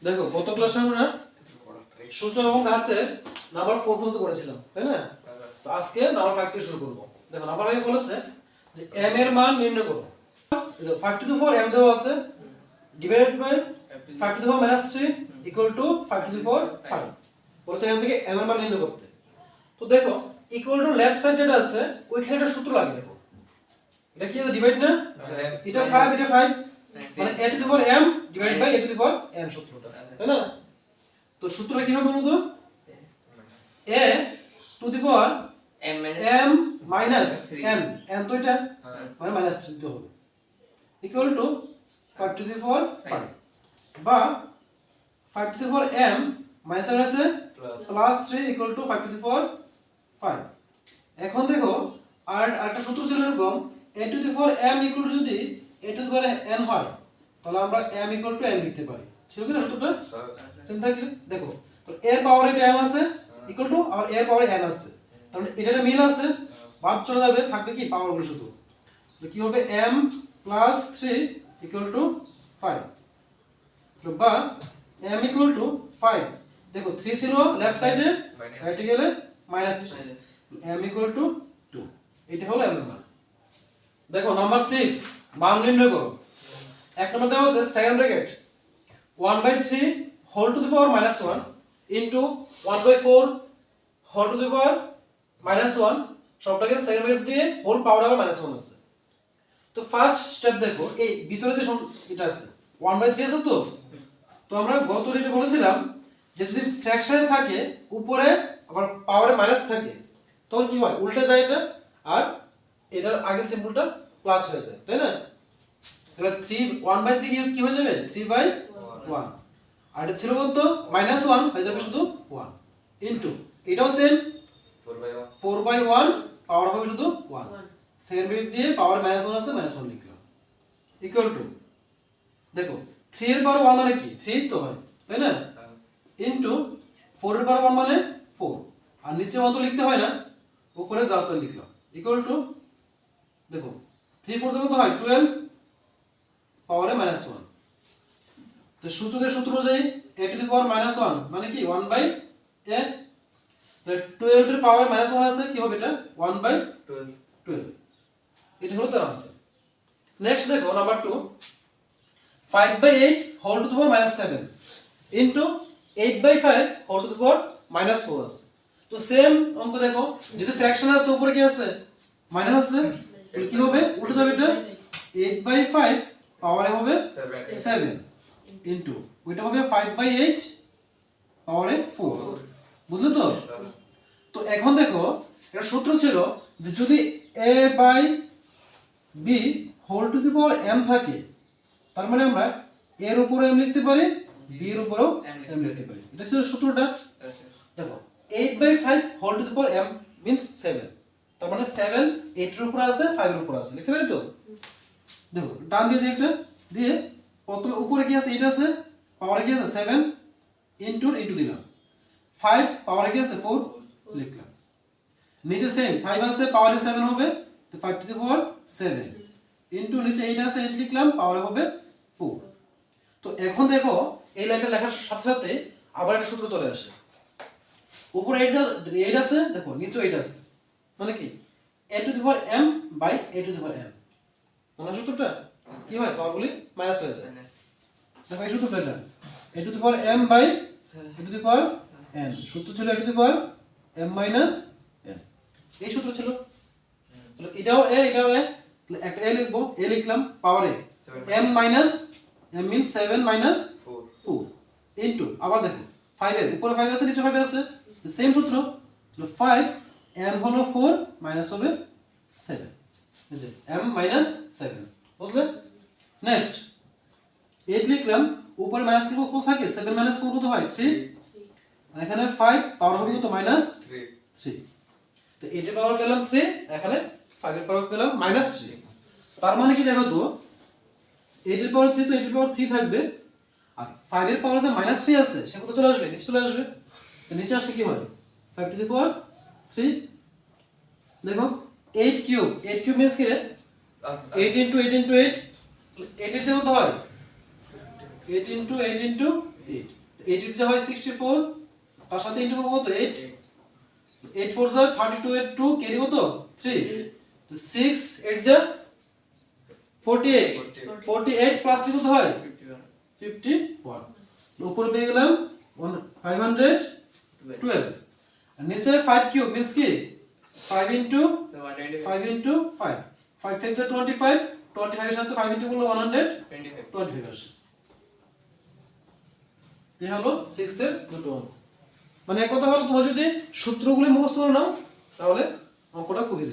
দেখো গত ক্লাসে আমরা সূচক এবং ঘাতে নাম্বার 4 পর্যন্ত করেছিলাম, তাই না? তো আজকে নাম্বার 5 থেকে শুরু করব। দেখো নাম্বার 5 বলেছে যে m এর মান নির্ণয় করো। দেখো 5 টু দি পাওয়ার m দেওয়া আছে divided by 5 to the power -3 equal to 5 to the power 5 বলেছে এখান থেকে m এর মান নির্ণয় করতে। তো দেখো ইকুয়াল টু লেফট সাইড যেটা আছে ওইখানে একটা সূত্র লাগে। দেখো এটা কি ডিভাইড না, এটা 5 এটা 5 মানে a to the power m divided by a to the power n সূত্রটা, তাই না? তো সূত্রটা কি হবে বলতো? a to the power m minus n n তো এটা মানে মাইনাস 3 দিতে হবে equal to 5 to the power 5 বা 5 to the power m minus আছে plus 3 equal to 5 to the power 5। এখন দেখো আর একটা সূত্র ছিল এরকম a to the power m equal to যদি a to the power n হয় তাহলে আমরা m ইকুয়াল টু n লিখতে পারি। ছিল কি না সূত্রটা? সেম থাকলে দেখো তো এর পাওয়ারে m আছে ইকুয়াল টু আর এর পাওয়ারে n আছে, তার মানে এটা মিল আছে, বাদ চলে যাবে, থাকবে কি পাওয়ার গুলো শুধু। তো কি হবে m প্লাস 3 ইকুয়াল টু 5 তো বা m ইকুয়াল টু 5। দেখো 3 ছিল লেফট সাইডে, রাইটে গেলে মাইনাস 3 m ইকুয়াল টু 2। এটা হলো m এর মান। দেখো নাম্বার 6 মান নির্ণয় করো। এক নম্বর দেওয়া আছে second bracket 1/3 whole to the power -1 into 1/4 whole to the power -1 সবটাকে সেকেন্ড ব্র্যাকেট দিয়ে হোল পাওয়ার আবার -1 আছে। তো ফার্স্ট স্টেপ দেখো এই ভিতরে যে এটা আছে 1/3 আছে তো আমরা গত রেটে বলেছিলাম যে যদি ফ্র্যাকশনে থাকে উপরে আবার পাওয়ারে মাইনাস থাকে তখন কি হয় উল্টে যায় এটা, আর এটার আগের সিম্বলটা প্লাস হয়ে যায়, তাই না? তাহলে 1/3 কি হয়ে যাবে 3/1 আর এটা ছিল কত -1 হয়ে যাবে শুধু 1 ইনটু এটাও সেম 4/1 পাওয়ার হবে শুধু 1 সেকেন্ড ব্র্যাকেট দিয়ে পাওয়ার -1 আছে -1 লিখলাম ইকুয়াল টু দেখো 3 এর পাওয়ার 1 মানে কি 3 তো হয়, তাই না? ইনটু 4 এর পাওয়ার 1 মানে 4 আর নিচে অত লিখতে হয় না, উপরে জাস্ট লিখলাম ইকুয়াল টু দেখো 3 4 কত হয় 12 পাওয়ারে -1। তো সূচকের সূত্র অনুযায়ী a টু দি পাওয়ার -1 মানে কি 1/a, তাহলে 12 এর পাওয়ার -1 আছে কি হবে এটা 1/12। এটা হলো তার आंसर। নেক্সট দেখো number 2 5/8 whole to the power -7 into 8/5 whole to the power -4 আছে। তো সেম অঙ্ক দেখো যদি ফ্র্যাকশন আছে উপরে কি আছে মাইনাস আছে, তাহলে কি হবে উল্টে যাবে এটা 8/5 পাওয়ারে হবে 7 ইনটু ওইটা হবে 5/8 পাওয়ারে 4। বুঝলে তো? তো এখন দেখো এটা সূত্র ছিল যে যদি a/b whole to the power m থাকে তার মানে আমরা এর উপরে m লিখতে পারি b এর উপরেও m লিখতে পারি। এটা ছিল সূত্রটা। দেখো 8/5 whole to the power m means 7, তার মানে 7 8 এর উপরে আছে 5 এর উপরে আছে, লিখতে পারি তো? দেখো ডান দিয়ে একটা দিয়ে প্রথমে উপরে কি আছে 8 আছে, পাওয়ারে কি আছে 7 ইনটু দিলাম 5 পাওয়ারে কি আছে 4 লিখলাম, নিচে সেম 5 আছে পাওয়ারে 7 হবে তো 5 টু দি পাওয়ার 7 ইনটু নিচে 8 আছে 8 লিখলাম পাওয়ারে হবে 4। তো এখন দেখো এই লাইনটা লেখার সাথে সাথে আবার একটা সূত্র চলে আসে, উপরে 8 আছে দেখো নিচে 8 আছে মানে কি a to the power m by a to the power m, মনে হয় সূত্রটা কি হয় পাওয়ারগুলি মাইনাস হয়ে যায়। দেখো এই সূত্রটা এটা a to the power m by a to the power n, সূত্র ছিল a to the power m minus n, এই সূত্র ছিল। তাহলে এটাও a এটাও a, তাহলে একটা a লিখবো, a লিখলাম পাওয়ারে m minus m means 7 minus 4 into আবার দেখো 5 এর উপরে 5 আছে নিচে 5 আছে সেম সূত্র, তাহলে 5 m হলো 4 মাইনাস হবে 7, এই যে m মাইনাস 7, বুঝলে? নেক্সট 8 লিখলাম, উপরে মাইনাস লিখবো কত থাকে 7 মাইনাস 4 কত হয় 3, আর এখানে 5 পাওয়ার হবে কত মাইনাস 3। তো 8 এর পাওয়ার পেলাম 3, এখানে 5 এর পাওয়ার পেলাম -3। তার মানে কি দেখো তো 8 এর পাওয়ার 3 তো 8 এর পাওয়ার 3 থাকবে, আর 5 এর পাওয়ার যে -3 আছে সে কত চলে আসবে নিচে চলে আসবে, তো নিচে আসলে কি হয় 5 টু দি পাওয়ার 3। দেখো 8 কিউব মিন্স কি রে 8 ইনটু 8 ইনটু 8, 8 এর চেয়ে কত হয় 8 ইনটু 8 ইনটু 8, 8 এর যা হয় 64, তার সাথে ইনটু করব কত 8, 8 4 যা 32 এর 2 ক্যারি কত 3, তো 6 8 যা 48, 48 প্লাস 3 কত হয় 51, উপরে পেয়ে গেলাম 512, আর নিচে 5 কিউব মিন্স কি 5 ইনটু 5 ইনটু 5, 5 5 যা 25, 25 এর সাথে 5 ইনটু করলে 125 আসে। এই হলো 6 এর দুটো অঙ্ক। মানে এক কথা হলো তোমরা যদি সূত্রগুলি মুখস্থ করে নাও তাহলে অঙ্কটা খুব ইজি।